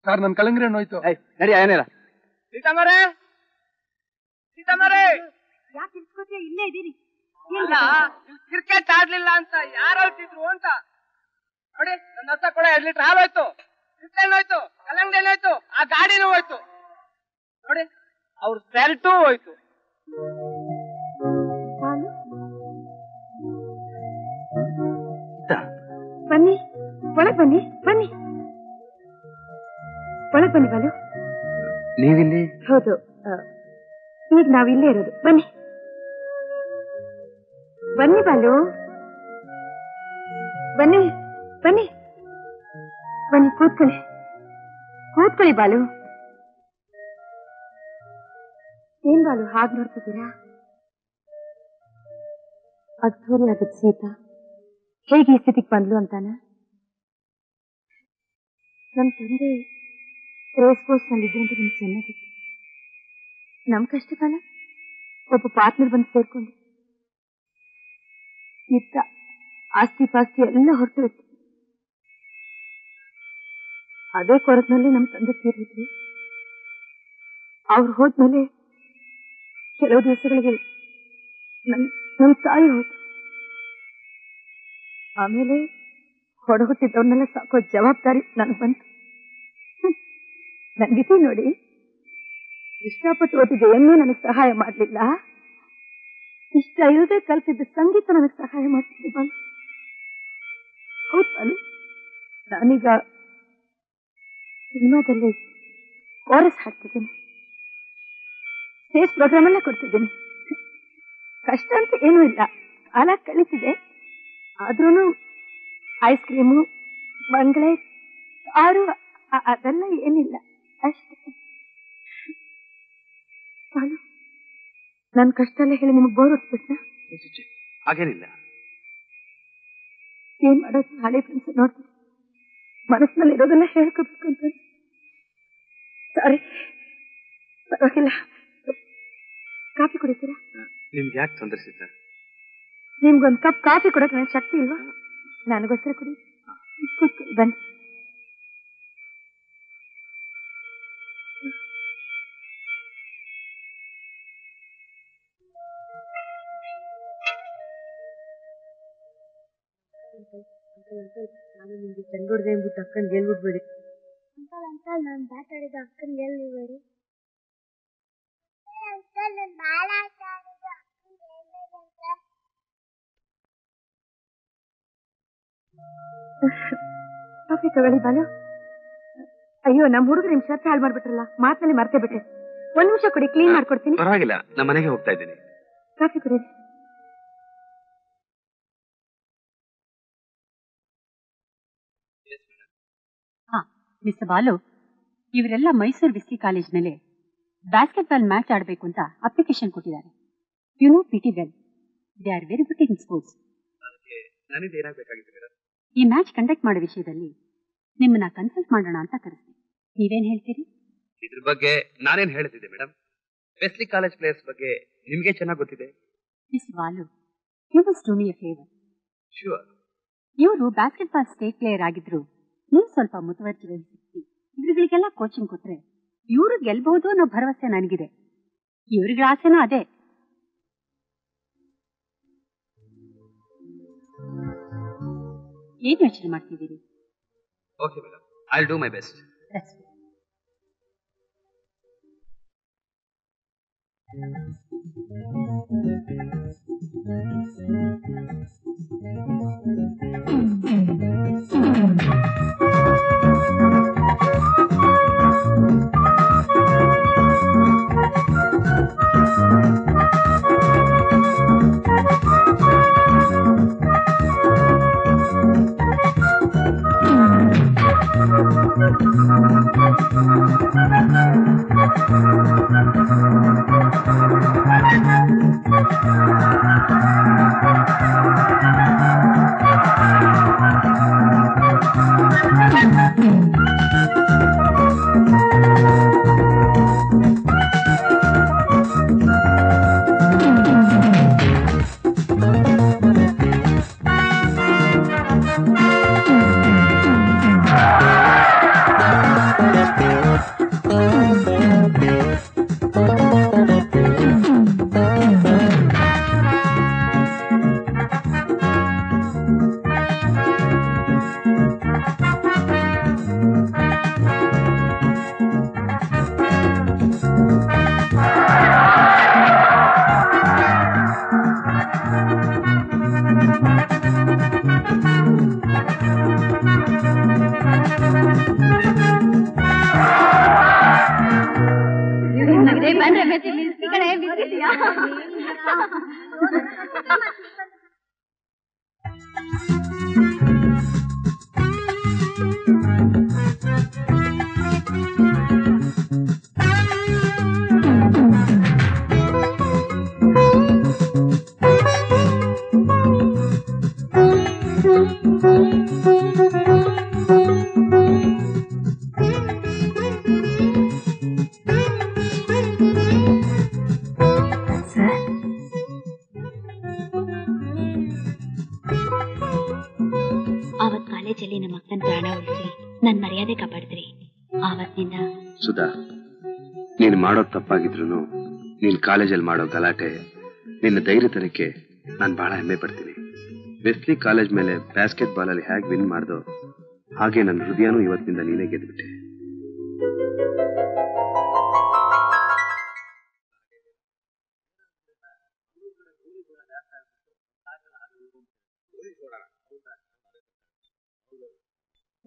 Sir ನನ್ ಕಳಂಗ್ರಿ ಹಣ್ಣು ಹೋಯ್ತು. ನಡಿ ಏನಿಲ್ಲ. ಸೀತಾಮರೇ ಸೀತಾಮರೇ ಯಾಕೆ ಇರ್ಸ್ಕೋತೀಯ? ಇಲ್ಲೇ ಇದೀರಿ. ಕ್ರಿಕೆಟ್ ಆಡ್ಲಿಲ್ಲ ಅಂತ ಯಾರು ಹೇಳ್ತಿದ್ರು ಅಂತ ನೋಡಿ. ನನ್ನ ಹತ್ರ ಕೂಡ 2 ಲೀಟರ್ ಹಾಲು ಹೋಯ್ತು, ಕ್ರಿಕೆಟ್ ಹೋಯ್ತು, ಕಲ್ಲಂಗಡಿ ಹೋಯ್ತು, ಆ ಗಾಡಿನೂ ಹೋಯ್ತು ನೋಡಿ. ಅವ್ರ ಸೆಲ್ಟು ಹೋಯ್ತು. ಬನ್ನಿ ಒಳಗ್ ಬನ್ನಿ, ಬನ್ನಿ ಒಳಗ್ ಬನ್ನಿ ಬಾಲು. ನೀವಿಲ್ಲಿ? ಹೌದು, ಈಗ ನಾವಿಲ್ಲೇ ಇರೋದು. ಬನ್ನಿ ಬನ್ನಿ ಬಾಲು, ಬನ್ನಿ ಬನ್ನಿ ಬನ್ನಿ, ಕೂತ್ಕೊಳ್ಳಿ ಕೂತ್ಕೊಳ್ಳಿ ಬಾಲು. ಏನ್ ಬಾಲು ಹಾಗೆ ನೋಡ್ತಿದ್ದೀರಾ? ಅದ್ಧೂರಿ ಆಗದ್ ಸೀತಾ ಹೇಗೆ ಈ ಸ್ಥಿತಿಗೆ ಬಂದ್ಲು ಅಂತಾನ? ನಮ್ ತಂದೆ ರೇಸ್ ಕೋರ್ಸ್ ನಲ್ಲಿದ್ದು ಅಂತ ನಿಮ್ಗೆ ಚೆನ್ನಾಗಿತ್ತು. ನಮ್ ಕಷ್ಟ ಕಾಲ ಒಬ್ಬ ಪಾರ್ಟ್ನರ್ ಬಂದು ಸೇರ್ಕೊಂಡು ಇತ್ತ ಆಸ್ತಿ ಪಾಸ್ತಿ ಎಲ್ಲ ಹೊರಟು ಇತ್ತು. ಅದೇ ಕೊರತ್ನಲ್ಲಿ ನಮ್ ತಂದೆ ತೀರಿದ್ವಿ. ಅವ್ರು ಹೋದ್ಮೇಲೆ ಕೆಲವು ದಿವಸಗಳಿಗೆ ನಮ್ ತಾಯಿ ಹೋಯ್ತು. ಆಮೇಲೆ ಹೊಡಹುಟ್ಟಿದ್ದವ್ರನ್ನೆಲ್ಲ ಸಾಕೋ ಜವಾಬ್ದಾರಿ ನನಗೆ ಬಂತು. ನನ್ಗಿತಿ ನೋಡಿ, ಇಷ್ಟಪಟ್ಟು ಓದಿದ್ದೆ ಏನೂ ನನಗೆ ಸಹಾಯ ಮಾಡಲಿಲ್ಲ. ಇಷ್ಟ ಇಲ್ಲದೆ ಕಲ್ತಿದ್ದ ಸಂಗೀತ ನನಗೆ ಸಹಾಯ ಮಾಡ್ತಿದ್ದೆ ಬಂದು. ಹೌದು, ನಾನೀಗ ಸಿನಿಮಾದಲ್ಲಿ ಕೋರಸ್ ಹಾಡ್ತಿದ್ದೀನಿ, ಸ್ಟೇಜ್ ಪ್ರೋಗ್ರಾಮ್ ಎಲ್ಲ ಕೊಡ್ತಿದ್ದೀನಿ. ಕಷ್ಟ ಅಂತ ಏನೂ ಇಲ್ಲ, ಕಾಲ ಕಳೀತಿದೆ. ಆದ್ರೂ ಐಸ್ ಕ್ರೀಮು, ಬಂಗ್ಲೆ, ಕಾರು ಅದೆಲ್ಲ ಏನಿಲ್ಲ ಅಷ್ಟೇ. ನನ್ ಕಷ್ಟ ಎಲ್ಲ ಹೇಳಿ ನಿಮಗ್ ಬೋರ್ ಹೊಡ್ಸ್ಬಿಟ್ಟ? ಹಾಗೇನಿಲ್ಲ. ಏನ್ ಮಾಡೋದು, ಹಳೆ ಫ್ರೆಂಡ್ಸ್ ನೋಡ್ತೀನಿ, ಮನಸ್ಸಿನಲ್ಲಿ ಇರೋದೆಲ್ಲ ಹೇಳ್ಕೋಬೇಕು ಅಂತ. ಸಾರಿ, ಪರವಾಗಿಲ್ಲ. ಕಾಫಿ ಕುಡಿತೀರಾ? ನಿಮ್ಗೆ ಯಾಕೆ ತೊಂದರೆ ಸಿಗ್ತ? ನಿಮ್ಗೊಂದು ಕಪ್ ಕಾಫಿ ಕೊಡಕ್ಕೆ ನನಗೆ ಶಕ್ತಿ ಇಲ್ವಾ? ನನಗೋಸ್ಕರ ಕುಡಿ. ಬನ್ನಿ. ನಾನು ನಿಮ್ಗೆ ಚೆಂಡೋಡ್ದೆ ಅಂದ್ಬಿಟ್ಟು ಅಕ್ಕನ್ಗೆ ಹೇಳ್ಬಿಡ್ಬೇಡಿ. ಅಂಕಲ್ ಅಂಕಲ್ ನಾನು ಬ್ಯಾಟ್ ಆಡಿದ ಅಕ್ಕನ್ಗೆ ಹೇಳ್ಬೇಡಿ. ಅಂಕಲ್ ನಾನು ಬಾಲ್ ಆಟ ಆಡಿದ ಅಕ್ಕನ್ಗೆ ಹೇಳ್ಬೇಡಿ ಅಂಕಲ್. ಕಾಫಿ ತಗೊಳ್ಳಿ ಬಾಲು. ಅಯ್ಯೋ, ನಮ್ಮ ಹುಡುಗರು ನಿಮ್ ಶರ್ಟ್ ಹಾಳು ಮಾಡ್ಬಿಟ್ರಲ್ಲ, ಮಾತಿನಲ್ಲಿ ಮರ್ತೇ ಬಿಟ್ಟೆ. 1 ನಿಮಿಷ ಕೊಡಿ, ಕ್ಲೀನ್ ಮಾಡ್ಕೊಡ್ತೀನಿ. ಪರವಾಗಿಲ್ಲ, ನಮ್ಮ ಮನೆಗೆ ಹೋಗ್ತಾ ಇದ್ದೀನಿ. ಕಾಫಿ ಕುಡಿ. ಮಿಸ್ಟರ್ ಬಾಲು, ಇವರೆಲ್ಲ ಮೈಸೂರು ವಿಸ್ಕಿ ಕಾಲೇಜ್ನಲ್ಲಿ ಬಾಸ್ಕೆಟ್ಬಾಲ್ ಮ್ಯಾಚ್ ಆಡಬೇಕು ಅಂತ ಅಪ್ಲಿಕೇಶನ್ ಕೊಟ್ಟಿದ್ದಾರೆ. You know pretty well, they are very good in sports. ಈ ಮ್ಯಾಚ್ ಕಂಡಕ್ಟ್ ಮಾಡೋ ವಿಷಯದಲ್ಲಿ ನಿಮ್ಮನ್ನ ಕನ್ಸಲ್ಟ್ ಮಾಡೋಣ ಅಂತ ಕರೆಸ್ತೀನಿ. ನೀವೇನ್ ಹೇಳ್ತೀರಿ? ಇದ್ರ ಬಗ್ಗೆ ನಾನೇನ್ ಹೇಳ್ತಿದ್ದೆ ಮೇಡಮ್, ವೆಸ್ಲಿ ಕಾಲೇಜ್ ಪ್ಲೇಯರ್ಸ್ ಬಗ್ಗೆ ನಿಮ್ಗೆ ಚೆನ್ನಾಗಿ ಗೊತ್ತಿದೆ. Mister Balu, you must do me a favour. Sure. ಇವರು ಬಾಸ್ಕೆಟ್ಬಾಲ್ ಸ್ಟೇಟ್ ಪ್ಲೇಯರ್ ಆಗಿದ್ರು, ನೀವು ಸ್ವಲ್ಪ ಮುತುವರ್ಜಿ ವಹಿಸಿ ಇವ್ರಿಗಳಿಗೆಲ್ಲ ಕೋಚಿಂಗ್ ಕೊಟ್ರೆ ಇವರು ಗೆಲ್ಬಹುದು ಅನ್ನೋ ಭರವಸೆ ನನಗಿದೆ. ಇವ್ರಿಗೆ ಆಸೆನೂ ಅದೇ. ಏನ್ ಯೋಚನೆ ಮಾಡ್ತಿದ್ದೀರಿ? Okay madam, I will do my best. ನಮ್ಮ ಅಕ್ಕನ ಪ್ರಾಣ ಉಳಿಸಿ ನನ್ ಮರ್ಯಾದೆ ಕಾಪಾಡಿದ್ರಿ. ಆವತ್ತಿನಿಂದ ಸುಧಾ, ನೀನು ಮಾಡೋ ತಪ್ಪಾಗಿದ್ರು ನೀನ್ ಕಾಲೇಜಲ್ಲಿ ಮಾಡೋ ಗಲಾಟೆ, ನಿನ್ನ ಧೈರ್ಯತನಕ್ಕೆ ನಾನು ಬಹಳ ಹೆಮ್ಮೆ ಪಡ್ತೀನಿ. ವೆಸ್ಲಿ ಕಾಲೇಜ್ ಮೇಲೆ ಬ್ಯಾಸ್ಕೆಟ್ ಬಾಲ್ ಅಲ್ಲಿ ಹೇಗೆ ವಿನ್ ಮಾಡ್ದೋ ಹಾಗೆ ನನ್ನ ಹೃದಯನೂ ಇವತ್ತಿನಿಂದ ನೀನೇ ಗೆದ್ಬಿಟ್ಟೆ.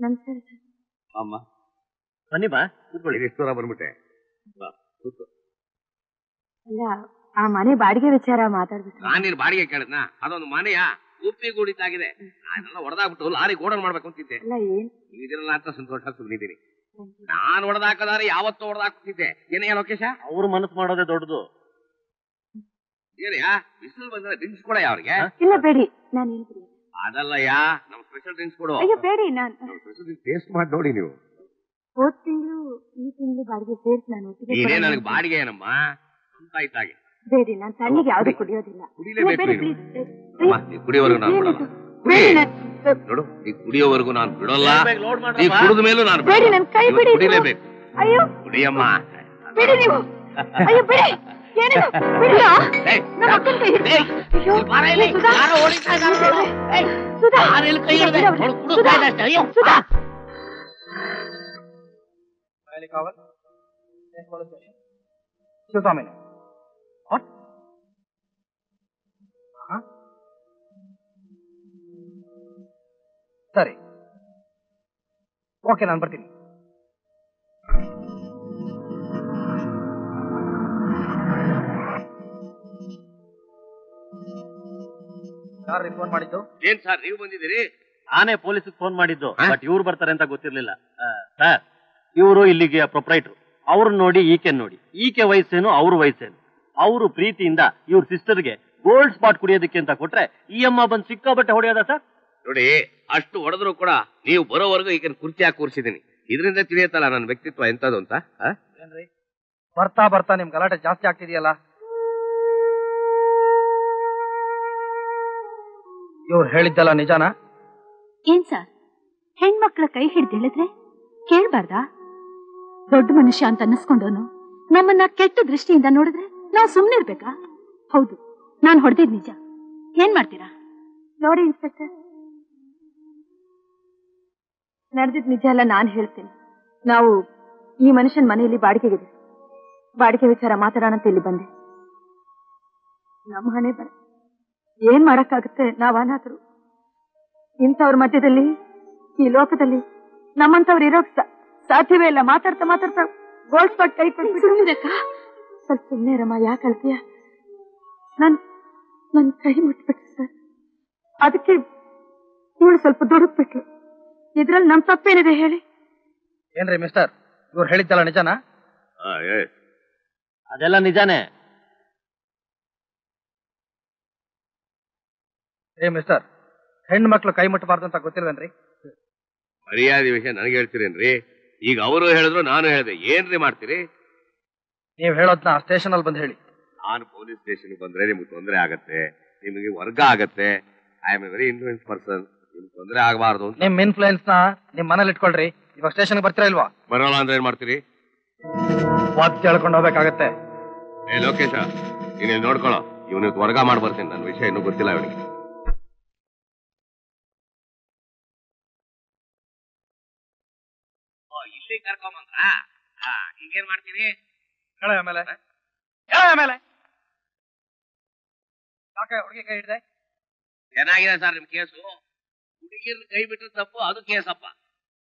ನಮಸ್ಕಾರ ಸರ್. ಅಮ್ಮ ಬನ್ನಿ ಬಾ ಕೂತ್ಕೊಳ್ಳಿ. ಎಷ್ಟು ದೂರ ಬಂದ್ಬಿಟ್ಟೆ. ಅಲ್ಲ, ಆ ಮನೆ ಬಾಡಿಗೆ ವಿಚಾರ ಮಾತಾಡ್ಬಿಟ್ಟು. ನಾನಿನ್ ಬಾಡಿಗೆ ಕೇಳಿದ್ನ? ಅದೊಂದು ಮನೆಯ ಉಪ್ಪಿ ಗೂಡಿತಾಗಿದೆ. ಅದೆಲ್ಲ ಹೊಡೆದಾಗ್ಬಿಟ್ಟು ಲಾರಿ ಗೋಡನ್ ಮಾಡ್ಬೇಕು ಅಂತಿದ್ದೆ. ಅಲ್ಲ, ಏನ್ ಇದನ್ನೆಲ್ಲ ಅಂತ ಸಂತೋಷ ಸುಮ್ಮನಿದ್ದೀನಿ. ನಾನ್ ಹೊಡೆದಾಕದಾರೆ ಯಾವತ್ತೂ ಹೊಡೆದಾಕ್ತಿದ್ದೆ. ಏನೇ ಲೋಕೇಶ, ಅವ್ರ ಮನಸ್ಸು ಮಾಡೋದೇ ದೊಡ್ಡದು. ಏನಯ್ಯ ಬಿಸಿಲು ಬಂದ್ರೆ ಡ್ರಿಂಕ್ಸ್ ಕೊಡ ಅವ್ರಿಗೆ? ಇಲ್ಲ ಬೇಡಿ, ನಾನು ಏನ್ ಕುಡಿಯಲ್ಲ. ಅದಲ್ಲಯ್ಯ, ನಮ್ ಸ್ಪೆಷಲ್ ಡ್ರಿಂಕ್ಸ್ ಕೊಡು. ಅಯ್ಯೋ ಬೇಡಿ, ನಾನು ಸ್ಪೆಷಲ್ ಡ್ರಿಂಕ್ಸ್ ಟೇಸ್ಟ್ ಮಾಡಿ ನೋಡಿ ನೀವು. ಹೋದ್ ತಿಂಗಳು ಈ ತಿಂಗಳು ಬಾಡಿಗೆ ಸೇರ್ಸಿ ನಾನು ಒಟ್ಟಿಗೆ ನೀನೇ ನನಗೆ ಬಾಡಿಗೆ ಏನಮ್ಮ ಸ್ವಂತ ಇದ್ದಾಗೆ. ಬೇಡಿ, ನಾನು ತಣ್ಣಗೆ ಯಾವ್ದು ಕುಡಿಯೋದಿಲ್ಲ. ಕುಡಿಲೇಬೇಕು ಬೇಡಿ, ನೀನು. please. ಅಮ್ಮ, ನೀ ಕುಡಿಯೋವರೆಗೂ ನಾನು ಬಿಡಲ್ಲ. ಬೇಡಿ, ನೋಡು, ನೀ ಕುಡಿಯೋವರೆಗೂ ನಾನು ಬಿಡೋಲ್ಲ. ನೀ ಕುಡಿದ ಮೇಲೂ ನಾನು ಬೇಡಿ, ನನ್ ಕೈ ಬಿಡಿ. ಕುಡಿಲೇಬೇಕು. ಅಯ್ಯೋ ಕುಡಿಯಮ್ಮ. ಬಿಡಿ ನೀವು. ಅಯ್ಯೋ ಬಿಡಿ, ಏನಿದು ಬಿಡಿಯಾ? ಏಯ್, ನಮ್ಮ ಅಕ್ಕನ ಕೈ ಹಿಡ್ದು. ಏಯ್, ಅಯ್ಯೋ, ಬಾರ ಇಲ್ಲಿ. ಸುಧಾ. ಯಾರೋ ಹೊಡಿತಾ ಇದ್ದಾರೆ ನೋಡು. ಏಯ್, ಸುಧಾ, ಯಾರೆಲ್ಲಿ ಕೈ ಹಿಡ್ದೆ? ನೋಡು, ಕುಡಿದು ಸುಧಾ. ಸಾಯ್ದ ಅಷ್ಟೇ. ಅಯ್ಯೋ. ಸುಧಾ. ಶಿವಸ್ವಾಮಿ, ಸರಿ, ಓಕೆ, ನಾನು ಬರ್ತೀನಿ. ಯಾರು ಫೋನ್ ಮಾಡಿದ್ದು? ಏನ್ ಸರ್ ನೀವು ಬಂದಿದ್ದೀರಿ? ನಾನೇ ಪೊಲೀಸ್ ಫೋನ್ ಮಾಡಿದ್ದು, ಬಟ್ ಇವ್ರು ಬರ್ತಾರೆ ಅಂತ ಗೊತ್ತಿರ್ಲಿಲ್ಲ. ಸರ್, ಇವರು ಇಲ್ಲಿಗೆ ಪ್ರೊಪ್ರೈಟ್ರು. ಅವ್ರನ್ನ ನೋಡಿ ಈಕೆ ನೋಡಿ, ಈಕೆ ವಯಸ್ಸೇನು ಅವ್ರ ವಯಸ್ಸೇನು. ಅವರು ಪ್ರೀತಿಯಿಂದ ಇವ್ರ ಸಿಸ್ಟರ್ಗೆ ಗೋಲ್ಡ್ ಸ್ಪಾಟ್ ಕುಡಿಯೋದಕ್ಕೆ ಅಂತ ಕೊಟ್ರೆ ಈ ಅಮ್ಮ ಬಂದು ಸಿಕ್ಕಾಬಟ್ಟೆ ಹೊಡೆಯೋದ ಸರ್? ನೋಡಿ, ಅಷ್ಟು ಹೊಡೆದ್ರು ಕೂಡ ನೀವು ಬರೋವರೆಗೂ ಈಗ ಕುರ್ಚಿ ಹಾಕಿ ಕೂರಿಸಿದೀನಿ. ಇದರಿಂದ ತಿಳಿಯತ್ತಲ್ಲ ನನ್ನ ವ್ಯಕ್ತಿತ್ವ ಎಂತದು ಅಂತ. ಏನ್ರಿ, ಬರ್ತಾ ಬರ್ತಾ ನಿಮ್ ಗಲಾಟೆ ಜಾಸ್ತಿ ಆಗ್ತಿದೆಯಲ್ಲ. ಇವ್ರು ಹೇಳಿದ್ದಲ್ಲ ನಿಜಾನಾ? ಏನ್ ಸರ್, ಹೆಣ್ಮಕ್ಳ ಕೈ ಹಿಡ್ದು ಹೇಳಿದ್ರೆ ಕೇಳ್ಬಾರ್ದಾ? ದೊಡ್ಡ ಮನುಷ್ಯ ಅಂತ ಅನ್ನಿಸ್ಕೊಂಡವನು ನಮ್ಮನ್ನ ಕೆಟ್ಟ ದೃಷ್ಟಿಯಿಂದ ನೋಡಿದ್ರೆ ನಾವು ಸುಮ್ನೆ ಇರ್ಬೇಕಾ? ಹೌದು, ನಾನ್ ಹೊಡೆದಿದ್ ನಿಜ. ಏನ್ ಮಾಡ್ತೀರಾ? ನೋಡಿ ಇನ್ಸ್ಪೆಕ್ಟರ್, ನಡೆದಿದ್ ನಿಜ ಅಲ್ಲ, ನಾನು ಹೇಳ್ತೇನೆ. ನಾವು ಈ ಮನುಷ್ಯನ ಮನೆಯಲ್ಲಿ ಬಾಡಿಗೆಗಿದೆ. ಬಾಡಿಗೆ ವಿಚಾರ ಮಾತಾಡೋಣ ಅಂತ ಇಲ್ಲಿ ಬಂದೆ. ನಮ್ಮ ಹಣೆ ಬರ ಏನ್ ಮಾಡಕ್ಕಾಗುತ್ತೆ? ನಾವ್ ಅನಾಥರು. ಇಂಥವ್ರ ಮಧ್ಯದಲ್ಲಿ ಈ ಲೋಕದಲ್ಲಿ ನಮ್ಮಂತವ್ರು ಇರೋಕ್ ಸಾಧ್ಯವೇ ಇಲ್ಲ. ಮಾತಾಡ್ತಾ ಮಾತಾಡ್ತಾ ಗೋಲ್ಡ್ ಸ್ಪಾಟ್ ಕೈ ಕೊಡ್ಬಿಟ್ಟು ಸ್ವಲ್ಪ ಸುಮ್ಮನೆ ರಮ್ಮ, ಯಾಕೆ ಅಳ್ತೀಯ? ನನ್ ಕೈ ಮುಟ್ಬಿಟ್ರು ಸರ್, ಅದಕ್ಕೆ ಇವಳು ಸ್ವಲ್ಪ ದುಡುಕ್ಬಿಟ್ಲು. ಇದ್ರಲ್ಲಿ ನಮ್ ತಪ್ಪೇನಿದೆ ಹೇಳಿ? ಏನ್ರಿ ಮಿಸ್ಟರ್, ಇವ್ರು ಹೇಳಿದ್ದಲ್ಲ ನಿಜಾನಾ? ಅದೆಲ್ಲ ನಿಜಾನೇ. ಏ ಮಿಸ್ಟರ್, ಹೆಣ್ಣು ಮಕ್ಳು ಕೈ ಮುಟ್ಟಬಾರ್ದು ಅಂತ ಗೊತ್ತಿಲ್ವೇನ್ರಿ? ಮರ್ಯಾದೆ ವಿಷಯ ನನಗೆ ಹೇಳ್ತೀರೇನ್ರಿ? ಈಗ ಅವರು ಹೇಳಿದ್ರು ನಾನು ಹೇಳಿದೆ, ಏನ್ರಿ ಮಾಡ್ತೀರಿ? ನೀವ್ ಹೇಳೋದ್ನ ಸ್ಟೇಷನ್ ಅಲ್ಲಿ ಬಂದು ಹೇಳಿ. ನಾನು ಪೊಲೀಸ್ ಸ್ಟೇಷನ್ ಬಂದ್ರೆ ನಿಮ್ಗೆ ತೊಂದರೆ ಆಗತ್ತೆ, ನಿಮಗೆ ವರ್ಗ ಆಗತ್ತೆ. I am A very influence person. ನಿಮ್ಗೆ ತೊಂದರೆ ಆಗಬಾರ್ದು. ನಿಮ್ ಇನ್ಫ್ಲೂಯೆನ್ಸ್ ನ ನಿಮ್ ಮನೇಲಿ ಇಟ್ಕೊಳ್ರಿ. ಇವಾಗ ಸ್ಟೇಷನ್ ಬರ್ತೀರಾ ಇಲ್ವಾ? ಬರೋಲ್ಲ ಅಂದ್ರೆ ಏನ್ ಮಾಡ್ತೀರಿ? ವಾದ್ಯ ಹೇಳ್ಕೊಂಡು ಹೋಗ್ಬೇಕಾಗತ್ತೆ. ಏ ಲೋಕೇಶ, ನೀನು ನೋಡ್ಕೊಳ್ಳೋ, ಇವನು ವರ್ಗ ಮಾಡ್ಬರ್ತೀನಿ. ನನ್ನ ವಿಷಯ ಇನ್ನೂ ಗೊತ್ತಿಲ್ಲ ಇವನಿಗೆ. ಇಲ್ಲಿ ಕರ್ಕೊಂಬಂದ್ರ ಈಗೇನ್ ಮಾಡ್ತೀರಿ? ಆಮೇಲೆ ಯಾಕೆ ಹುಡುಗಿ ಕೈ ಹಿಡ್ದೆ? ಚೆನ್ನಾಗಿದೆ ಸರ್ ನಿಮ್ ಕೇಸು. ಹುಡುಗಿರ್ ಕೈ ಬಿಟ್ಟರೆ ತಪ್ಪು, ಅದು ಕೇಸಪ್ಪ.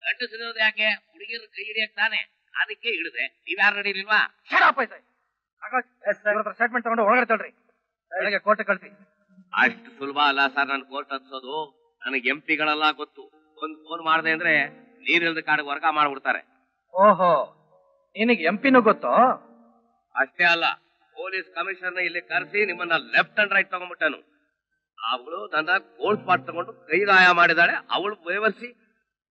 ಗಂಡಸಿರೋದು ಯಾಕೆ? ಹುಡುಗಿರ್ ಕೈ ಹಿಡಿಯಕ್ ತಾನೆ, ಅದಕ್ಕೆ ಹಿಡಿದೆ. ನೀವ್ಯಾರು ನಡೀಲಿಲ್ವಾ? ಸ್ಟೇಟ್ಮೆಂಟ್ ತಗೊಂಡು ಒಳಗಡೆ ತಳ್ರಿ. ಬೆಳಗ್ಗೆ ಕೋರ್ಟ್ ಕಳ್ಸಿ. ಅಷ್ಟು ಸುಲಭ ಅಲ್ಲ ಸರ್ ನನ್ ಕೋರ್ಟ್ ಹತ್ಸೋದು. ನನಗೆ ಎಂಪಿಗಳೆಲ್ಲ ಗೊತ್ತು. ಒಂದ್ ಫೋನ್ ಮಾಡ್ದೆ ಅಂದ್ರೆ ನೀರಿಲ್ದ ಕಾಡಿಗೆ ವರ್ಗ ಮಾಡ್ಬಿಡ್ತಾರೆ. ಓಹೋ, ನಿನಗೆ ಎಂಪಿನೂ ಗೊತ್ತು? ಅಷ್ಟೇ ಅಲ್ಲ, ಪೊಲೀಸ್ ಕಮಿಷನರ್ ಇಲ್ಲಿ ಕರೆಸಿ ನಿಮ್ಮನ್ನ ಲೆಫ್ಟ್ ಅಂಡ್ ರೈಟ್ ತಗೊಂಡ್ಬಿಟ್ಟನು. ಅವಳು ನನ್ನ ಗೋಲ್ಡ್ ಸ್ಪಾಟ್ ತಗೊಂಡು ಕೈ ಗಾಯ ಮಾಡಿದಾಳೆ. ಅವಳು ಬೇವರ್ಸಿ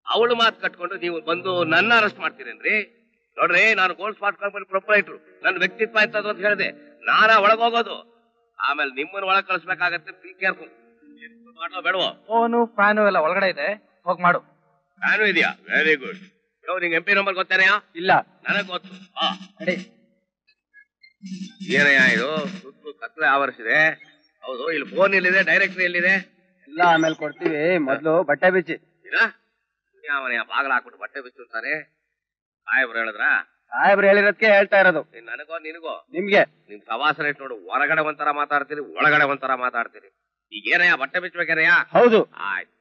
ಅವಳು ಮಾತು ಕಟ್ಕೊಂಡು ನೀವು ಬಂದು ನನ್ನ ಅರೆಸ್ಟ್ ಮಾಡ್ತೀರೇನ್ರಿ? ನೋಡ್ರಿ, ನಾನು ಗೋಲ್ಡ್ ಸ್ಪಾಟ್ ಕಂಪನಿ ಪ್ರೊಪ್ರೈಟ್ರು. ನನ್ನ ವ್ಯಕ್ತಿತ್ವ ಇರ್ತದ ಅಂತ ಹೇಳಿದೆ. ನಾನ ಒಳಗೋಗೋದು, ಆಮೇಲೆ ನಿಮ್ಮನ್ನ ಒಳಗ್ ಕಳಿಸ್ಬೇಕಾಗತ್ತೆ. Be careful. ಮಾಡೋ ಬೇಡವೋ? ಫೋನು ಫ್ಯಾನು ಎಲ್ಲ ಒಳಗಡೆ ಇದೆ, ಹೋಗ್ ಮಾಡು. ನಾನು ಇದೆಯಾ? Very good. ನಿಂಗೆ MP ನಂಬರ್ ಗೊತ್ತೇನೆಯಾ? ಇಲ್ಲ. ನನಗ್ ಗೊತ್ತು. ನಡಿ. ಏನಯ್ಯ ಇದು ಸುತ್ತು ಕತ್ಲೆ ಆವರಿಸಿದೆ? ಹೌದು, ಇಲ್ಲಿ ಫೋನ್ ಎಲ್ಲಿದೆ, ಡೈರೆಕ್ಟರಿ ಎಲ್ಲಿದೆ? ಇಲ್ಲ, ಆಮೇಲೆ ಕೊಡ್ತೀವಿ, ಮೊದ್ಲು ಬಟ್ಟೆ ಬಿಚ್ಚಿ. ಅವನ ಬಾಗಿಲು ಹಾಕ್ಬಿಟ್ಟು ಬಟ್ಟೆ ಬಿಚ್ಚಿರ್ತಾರೆ. ಸಾಹೇಬ್ರು ಹೇಳಿದ್ರ? ಸಾಹೇಬ್ರು ಹೇಳಿರೋದಕ್ಕೆ ಹೇಳ್ತಾ ಇರೋದು. ನನಗೋ ನಿನಗೋ? ನಿಮ್ಗೆ. ನಿಮ್ ಸವಾಸನ ಇಟ್ಟು ನೋಡು, ಹೊರಗಡೆ ಒಂಥರ ಮಾತಾಡ್ತೀರಿ, ಒಳಗಡೆ ಒಂಥರ ಮಾತಾಡ್ತೀರಿ. ಈಗ ಏನಯ್ಯ ಬಟ್ಟೆ ಬಿಚ್ಚಬೇಕೇನಯ್ಯ? ಹೌದು. ಆಯ್ತು.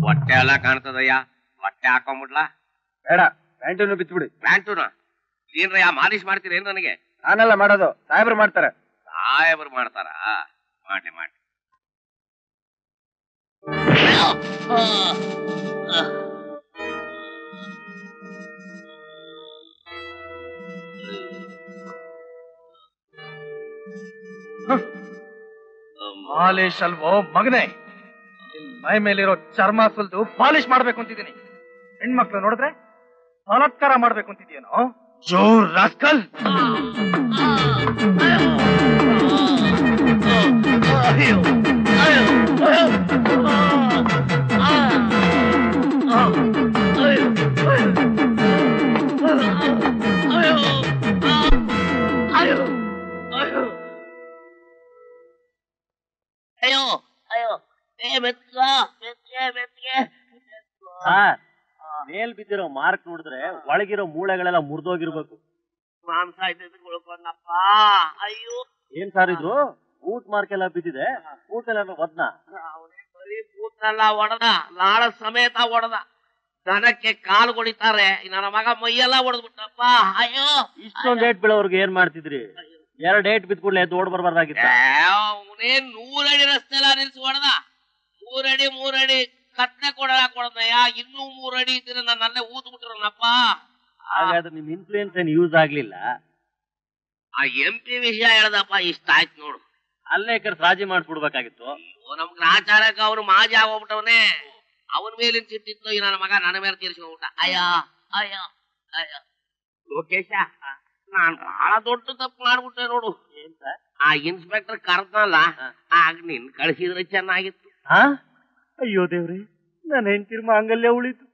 ಹೊಟ್ಟೆ ಎಲ್ಲ ಕಾಣ್ತದಯ್ಯ, ಬಟ್ಟೆ ಹಾಕೊಂಡ್ಬಿಡ್ಲಾ? ಬೇಡ, ಪ್ಯಾಂಟನ್ನು ಬಿಚ್ಚಿಬಿಡಿ. ಪ್ಯಾಂಟುನ ಏನ್ರಯ್ಯ ಮಾಲಿಶ್ ಮಾಡ್ತೀರಿ ಏನ್ ನನಗೆ? ನಾನೆಲ್ಲ ಮಾಡೋದು, ಸಾಹೇಬ್ರು ಮಾಡ್ತಾರೆ. ಸಾಹೇಬ್ರು ಮಾಡ್ತಾರ? ಮಾಡ್ಲಿ ಮಾಡ್ಲಿ. ಮಾಲಿಶ್ ಅಲ್ವೋ ಮಗನೇ? ಮೈ ಮೇಲಿರೋ ಚರ್ಮ ಸುಲ್ದು ಪಾಲಿಶ್ ಮಾಡ್ಬೇಕು ಅಂತಿದ್ದೀನಿ. ಹೆಣ್ಮಕ್ಳು ನೋಡಿದ್ರೆ ಬಲಾತ್ಕಾರ ಮಾಡ್ಬೇಕು ಅಂತಿದ್ಯೇನೋ? ಜೋರ್ ರಾಸ್ಕಲ್. ಮೇಲ್ ಬಿದ್ದಿರೋ ಮಾರ್ಕ್ ನೋಡಿದ್ರೆ ಒಳಗಿರೋ ಮೂಳೆಗಳೆಲ್ಲ ಮುರಿದೋಗಿರ್ಬೇಕು. ಮಾಂಸ ಉಳ್ಕೊಂಡಪ್ಪ. ಅಯ್ಯೋ, ಏನ್ ಸಾರ್ ಇದು? ಬೂಟ್ ಮಾರ್ಕ್ ಎಲ್ಲ ಬಿದ್ದಿದೆ. ಬೂಟ್ ಎಲ್ಲ ಒದ್ನ? ಬರೀ ಬೂಟ್ನೆಲ್ಲ ಒಡದ, ನಾಳ ಸಮೇತ ಒಡದ. ದನಕ್ಕೆ ಕಾಲು ಹೊಡಿತಾರೆ, ನನ್ನ ಮಗ ಮೈಯೆಲ್ಲ ಹೊಡೆದ್ಬಿಟ್ಟಪ್ಪ. ಅಯ್ಯೋ, ಇಷ್ಟೊಂದ್ ಏಟ್ ಬೀಳೋರ್ಗೆ ಏನ್ ಮಾಡ್ತಿದ್ರಿ? 2 ಏಟ್ ಬಿದ್ದ ಕೂಡಲೇ ಎದ್ದು ಓಡ್ ಬರ್ಬಾರ್ದಾಗಿತ್ತ? ಅವನೇನ್ 100 ಅಡಿ ರಸ್ತೆ ಎಲ್ಲ ನಿಲ್ಸಿ ಹೊಡೆದ. 3 ಅಡಿ ಕಟ್ಟೆ ಕೊಡದಯ್ಯ. ಇನ್ನೂ 3 ಅಡಿ ಇದ್ರೆ ನಾನು ಅಲ್ಲೇ ಊದ್ ಬಿಟ್ಟಿರೋನಪ್ಪ. ಹಾಗಾದ್ರೆ ನಿಮ್ ಇನ್ಫ್ಲೂಯೆನ್ಸ್ ಏನ್ ಯೂಸ್ ಆಗ್ಲಿಲ್ಲ? ಆ MP ವಿಷಯ ಹೇಳ್ದಪ್ಪ, ಇಷ್ಟ ಆಯ್ತು ನೋಡು. ಅಲ್ಲೇ ರಾಜಿ ಮಾಡ್ಬಿಡ್ಬೇಕಾಗಿತ್ತು. ನಮ್ ಗ್ರಾಚಾರಕ್ಕೆ ಅವ್ರು ಮಾಜಿ ಆಗೋಗ್ಬಿಟ್ಟವನೇ. ಅವನ ಮೇಲಿನ ಸಿಟ್ಟಿತ್ತು, ಈ ನನ್ನ ಮಗ ನನ್ನ ಮೇಲೆ ತೀರ್ಸ್ಕೊಂಡ್ಬಿಟ್ಟ. ಅಯ್ಯ ಅಯ್ಯ ಅಯ್ಯ. ಲೋಕೇಶ, ನಾನ್ ಬಹಳ ದೊಡ್ಡ ತಪ್ಪು ಮಾಡ್ಬಿಟ್ಟೆ ನೋಡು. ಆ ಇನ್ಸ್ಪೆಕ್ಟರ್ ಕರ್ದಲ್ಲ, ಆಗ ನಿನ್ ಕಳಿಸಿದ್ರೆ ಚೆನ್ನಾಗಿತ್ತು. ಅಯ್ಯೋ ದೇವ್ರಿ, ನನ್ನ ಹೆಂಡತಿರ್ ಮಾಂಗಲ್ಯ ಉಳಿತು.